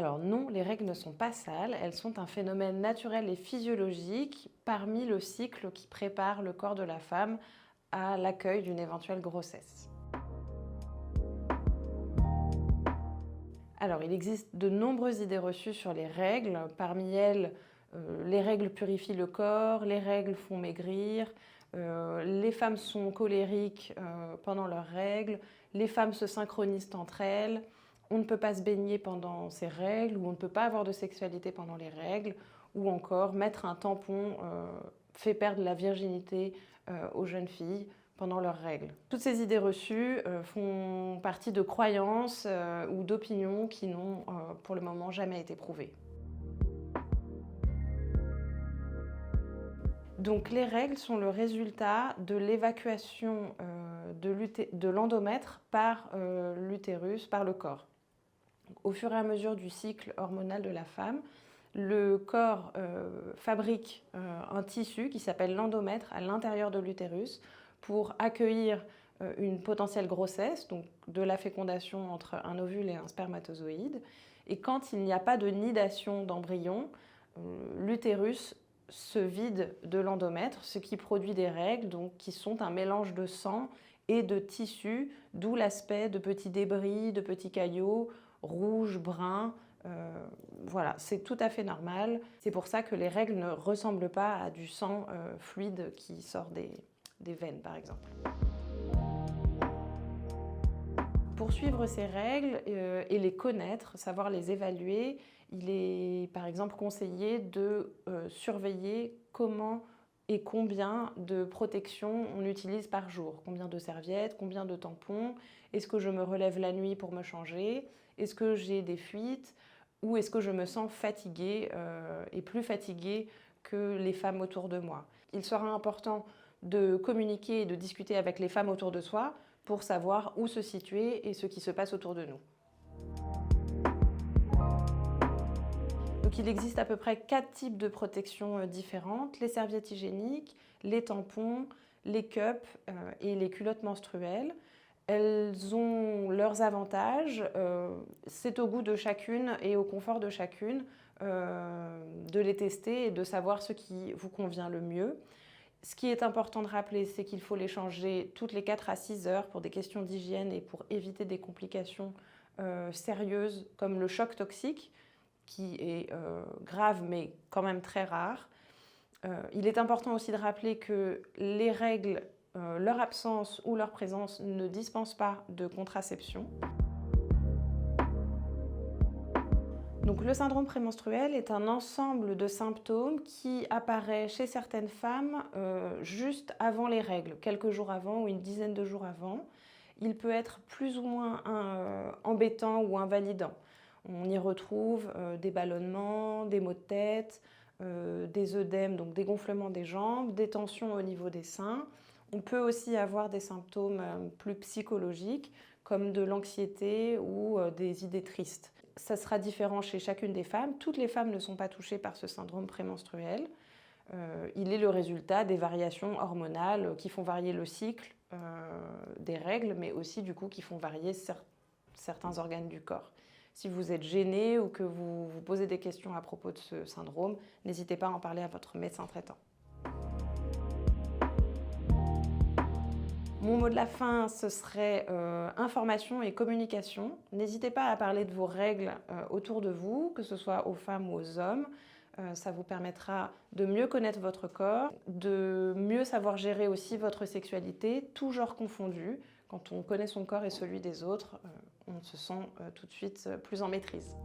Alors non, les règles ne sont pas sales, elles sont un phénomène naturel et physiologique parmi le cycle qui prépare le corps de la femme à l'accueil d'une éventuelle grossesse. Alors, il existe de nombreuses idées reçues sur les règles. Parmi elles, les règles purifient le corps, les règles font maigrir, les femmes sont colériques pendant leurs règles, les femmes se synchronisent entre elles, on ne peut pas se baigner pendant ces règles, ou on ne peut pas avoir de sexualité pendant les règles, ou encore mettre un tampon fait perdre la virginité aux jeunes filles pendant leurs règles. Toutes ces idées reçues font partie de croyances ou d'opinions qui n'ont pour le moment jamais été prouvées. Donc les règles sont le résultat de l'évacuation de l'endomètre par l'utérus, par le corps. Au fur et à mesure du cycle hormonal de la femme, le corps fabrique un tissu qui s'appelle l'endomètre à l'intérieur de l'utérus pour accueillir une potentielle grossesse, donc de la fécondation entre un ovule et un spermatozoïde. Et quand il n'y a pas de nidation d'embryon, l'utérus se vide de l'endomètre, ce qui produit des règles, donc, qui sont un mélange de sang et de tissu, d'où l'aspect de petits débris, de petits caillots, rouges, bruns. Voilà, c'est tout à fait normal. C'est pour ça que les règles ne ressemblent pas à du sang fluide qui sort des veines, par exemple. Pour suivre ces règles et les connaître, savoir les évaluer, il est par exemple conseillé de surveiller comment et combien de protections on utilise par jour. Combien de serviettes, combien de tampons, est-ce que je me relève la nuit pour me changer, est-ce que j'ai des fuites ou est-ce que je me sens fatiguée et plus fatiguée que les femmes autour de moi. Il sera important de communiquer et de discuter avec les femmes autour de soi pour savoir où se situer et ce qui se passe autour de nous. Donc il existe à peu près 4 types de protections différentes: les serviettes hygiéniques, les tampons, les cups et les culottes menstruelles. Elles ont leurs avantages, c'est au goût de chacune et au confort de chacune de les tester et de savoir ce qui vous convient le mieux. Ce qui est important de rappeler, c'est qu'il faut les changer toutes les 4 à 6 heures pour des questions d'hygiène et pour éviter des complications sérieuses comme le choc toxique, qui est grave mais quand même très rare. Il est important aussi de rappeler que les règles, leur absence ou leur présence ne dispensent pas de contraception. Donc, le syndrome prémenstruel est un ensemble de symptômes qui apparaît chez certaines femmes juste avant les règles, quelques jours avant ou une dizaine de jours avant. Il peut être plus ou moins embêtant ou invalidant. On y retrouve des ballonnements, des maux de tête, des œdèmes, donc des gonflements des jambes, des tensions au niveau des seins. On peut aussi avoir des symptômes plus psychologiques comme de l'anxiété ou des idées tristes. Ça sera différent chez chacune des femmes. Toutes les femmes ne sont pas touchées par ce syndrome prémenstruel. Il est le résultat des variations hormonales qui font varier le cycle des règles, mais aussi du coup qui font varier certains organes du corps. Si vous êtes gêné ou que vous vous posez des questions à propos de ce syndrome, n'hésitez pas à en parler à votre médecin traitant. Mon mot de la fin, ce serait information et communication. N'hésitez pas à parler de vos règles autour de vous, que ce soit aux femmes ou aux hommes. Ça vous permettra de mieux connaître votre corps, de mieux savoir gérer aussi votre sexualité, tout genre confondu. Quand on connaît son corps et celui des autres, on se sent tout de suite plus en maîtrise.